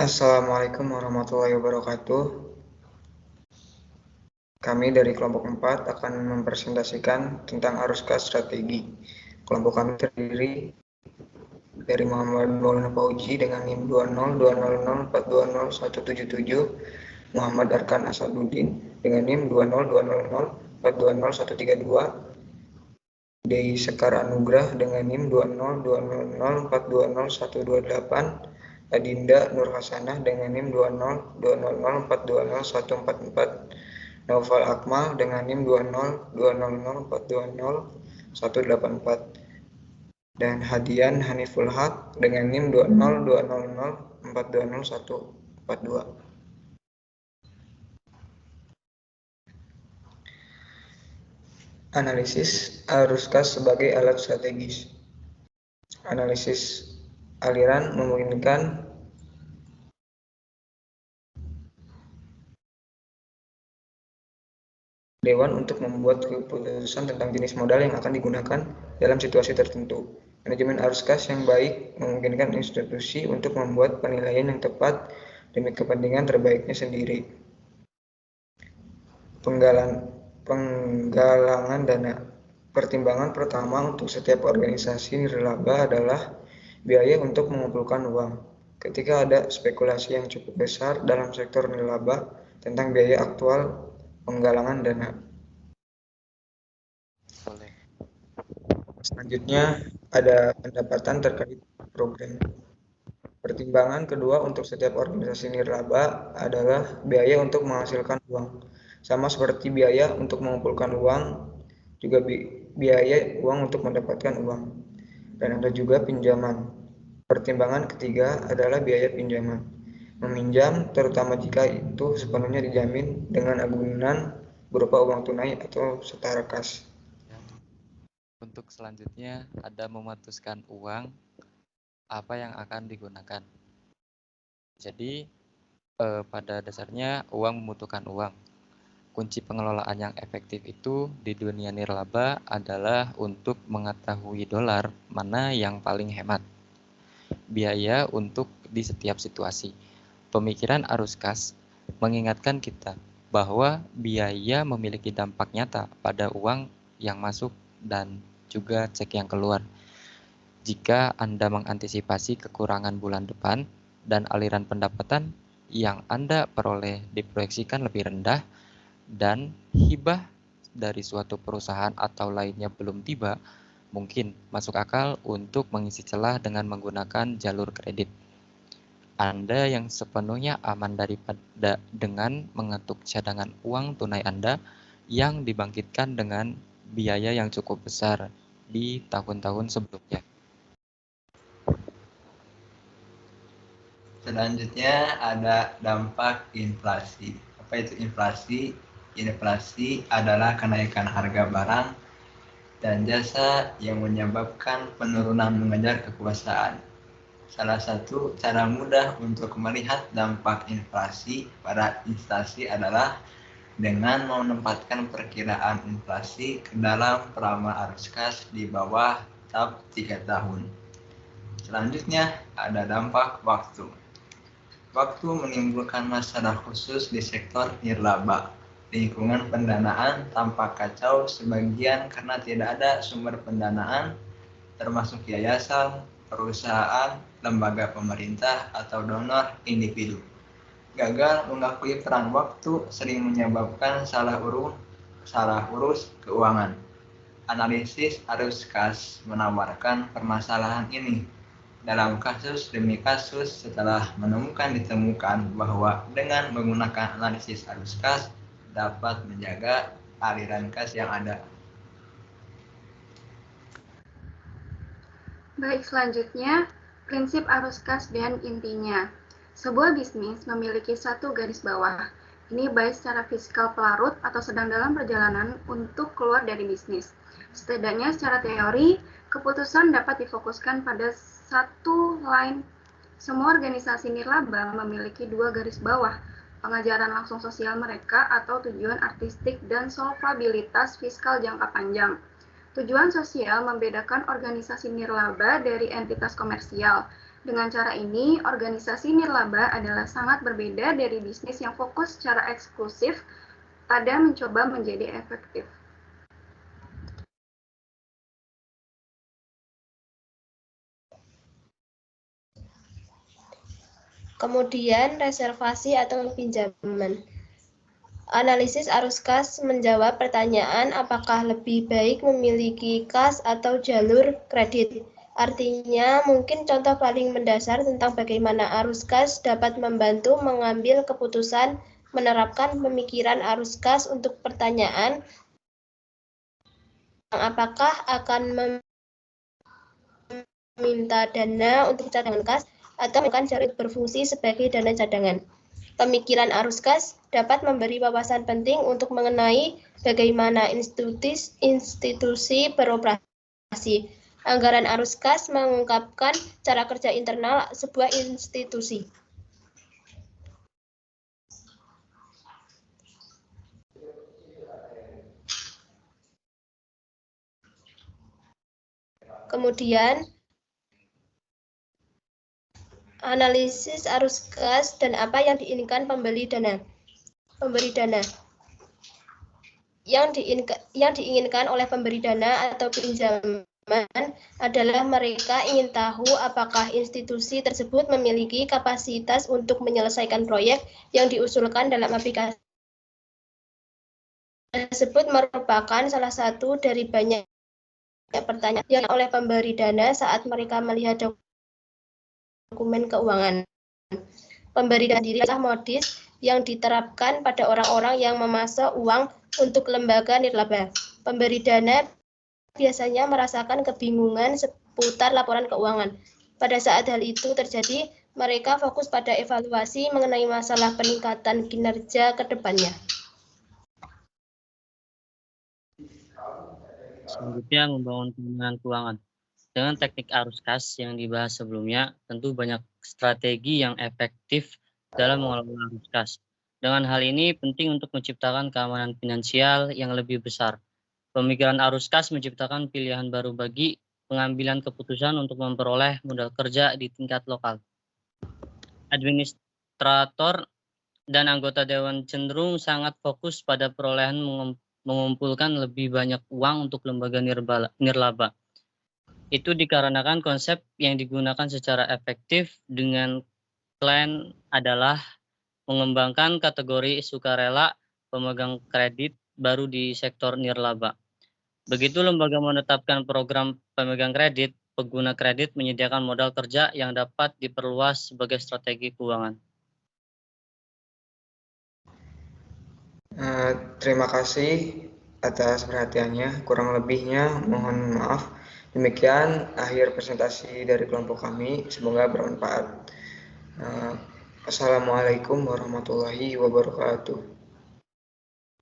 Assalamualaikum warahmatullahi wabarakatuh. Kami dari kelompok 4 akan mempresentasikan tentang arus kas strategi. Kelompok kami terdiri dari Muhammad Maulana Fauji dengan NIM 202004204177, Muhammad Arkan Asaduddin dengan NIM 202004204132, Dei Sekar Anugrah dengan NIM 202004202128, Adinda Nur Hasanah dengan NIM 202004202144, Naufal Akmal dengan NIM 202004202184, dan Hadian Haniful Haq dengan NIM 202004202142. Analisis arus kas sebagai alat strategis. Analisis aliran memungkinkan Dewan untuk membuat keputusan tentang jenis modal yang akan digunakan dalam situasi tertentu. Manajemen arus kas yang baik memungkinkan institusi untuk membuat penilaian yang tepat demi kepentingan terbaiknya sendiri. Penggalangan dana. Pertimbangan pertama untuk setiap organisasi nirlaba adalah biaya untuk mengumpulkan uang. Ketika ada spekulasi yang cukup besar dalam sektor nirlaba tentang biaya aktual penggalangan dana. Selanjutnya ada pendapatan terkait program. Pertimbangan kedua untuk setiap organisasi nirlaba adalah biaya untuk menghasilkan uang. Sama seperti biaya untuk mengumpulkan uang, juga biaya uang untuk mendapatkan uang. Dan ada juga pinjaman. Pertimbangan ketiga adalah biaya pinjaman. Meminjam, terutama jika itu sepenuhnya dijamin dengan agunan berupa uang tunai atau setara kas. Untuk selanjutnya ada memutuskan uang apa yang akan digunakan. Jadi pada dasarnya uang membutuhkan uang. Kunci pengelolaan yang efektif itu di dunia nirlaba adalah untuk mengetahui dolar mana yang paling hemat. Biaya untuk di setiap situasi. Pemikiran arus kas mengingatkan kita bahwa biaya memiliki dampak nyata pada uang yang masuk dan juga cek yang keluar. Jika Anda mengantisipasi kekurangan bulan depan dan aliran pendapatan yang Anda peroleh diproyeksikan lebih rendah dan hibah dari suatu perusahaan atau lainnya belum tiba, mungkin masuk akal untuk mengisi celah dengan menggunakan jalur kredit. Anda yang sepenuhnya aman daripada dengan mengetuk cadangan uang tunai Anda yang dibangkitkan dengan biaya yang cukup besar di tahun-tahun sebelumnya. Selanjutnya ada dampak inflasi. Apa itu inflasi? Inflasi adalah kenaikan harga barang dan jasa yang menyebabkan penurunan mengejar kekuasaan. Salah satu cara mudah untuk melihat dampak inflasi pada instansi adalah dengan menempatkan perkiraan inflasi ke dalam peramal arus kas di bawah tab 3 tahun. Selanjutnya ada dampak waktu. Waktu menimbulkan masalah khusus di sektor nirlaba. Lingkungan pendanaan tampak kacau sebagian karena tidak ada sumber pendanaan termasuk yayasan, perusahaan, lembaga pemerintah, atau donor individu. Gagal mengakui peran waktu sering menyebabkan salah urus keuangan. Analisis arus kas menawarkan permasalahan ini. Dalam kasus demi kasus setelah ditemukan bahwa dengan menggunakan analisis arus kas dapat menjaga aliran kas yang ada. Baik, selanjutnya prinsip arus kas dan intinya. Sebuah bisnis memiliki satu garis bawah. Ini baik secara fiskal pelarut atau sedang dalam perjalanan untuk keluar dari bisnis. Setidaknya secara teori, keputusan dapat difokuskan pada satu line. Semua organisasi nirlaba memiliki dua garis bawah, pengajaran langsung sosial mereka atau tujuan artistik dan solvabilitas fiskal jangka panjang. Tujuan sosial membedakan organisasi nirlaba dari entitas komersial. Dengan cara ini, organisasi nirlaba adalah sangat berbeda dari bisnis yang fokus secara eksklusif pada mencoba menjadi efektif. Kemudian reservasi atau pinjaman. Analisis arus kas menjawab pertanyaan apakah lebih baik memiliki kas atau jalur kredit. Artinya, mungkin contoh paling mendasar tentang bagaimana arus kas dapat membantu mengambil keputusan menerapkan pemikiran arus kas untuk pertanyaan apakah akan meminta dana untuk cadangan kas atau melakukan jalur berfungsi sebagai dana cadangan. Pemikiran arus kas dapat memberi wawasan penting untuk mengenai bagaimana institusi beroperasi. Anggaran arus kas mengungkapkan cara kerja internal sebuah institusi. Kemudian, analisis arus kas dan apa yang diinginkan pemberi dana. Yang diinginkan oleh pemberi dana atau pinjaman adalah mereka ingin tahu apakah institusi tersebut memiliki kapasitas untuk menyelesaikan proyek yang diusulkan dalam aplikasi tersebut merupakan salah satu dari banyak pertanyaan yang oleh pemberi dana saat mereka melihat dokumen keuangan. Pemberi dana sendiri adalah modis yang diterapkan pada orang-orang yang memasok uang untuk lembaga nirlaba. Pemberi dana biasanya merasakan kebingungan seputar laporan keuangan. Pada saat hal itu terjadi, mereka fokus pada evaluasi mengenai masalah peningkatan kinerja ke depannya. Selanjutnya, membangun keamanan keuangan. Dengan teknik arus kas yang dibahas sebelumnya, tentu banyak strategi yang efektif dalam mengelola arus kas. Dengan hal ini, penting untuk menciptakan keamanan finansial yang lebih besar. Pemikiran arus kas menciptakan pilihan baru bagi pengambilan keputusan untuk memperoleh modal kerja di tingkat lokal. Administrator dan anggota dewan cenderung sangat fokus pada perolehan mengumpulkan lebih banyak uang untuk lembaga nirlaba. Itu dikarenakan konsep yang digunakan secara efektif dengan plan adalah mengembangkan kategori sukarela pemegang kredit baru di sektor nirlaba. Begitu lembaga menetapkan program pemegang kredit, pengguna kredit menyediakan modal kerja yang dapat diperluas sebagai strategi keuangan. Terima kasih atas perhatiannya. Kurang lebihnya mohon maaf. Demikian akhir presentasi dari kelompok kami. Semoga bermanfaat. Assalamualaikum warahmatullahi wabarakatuh.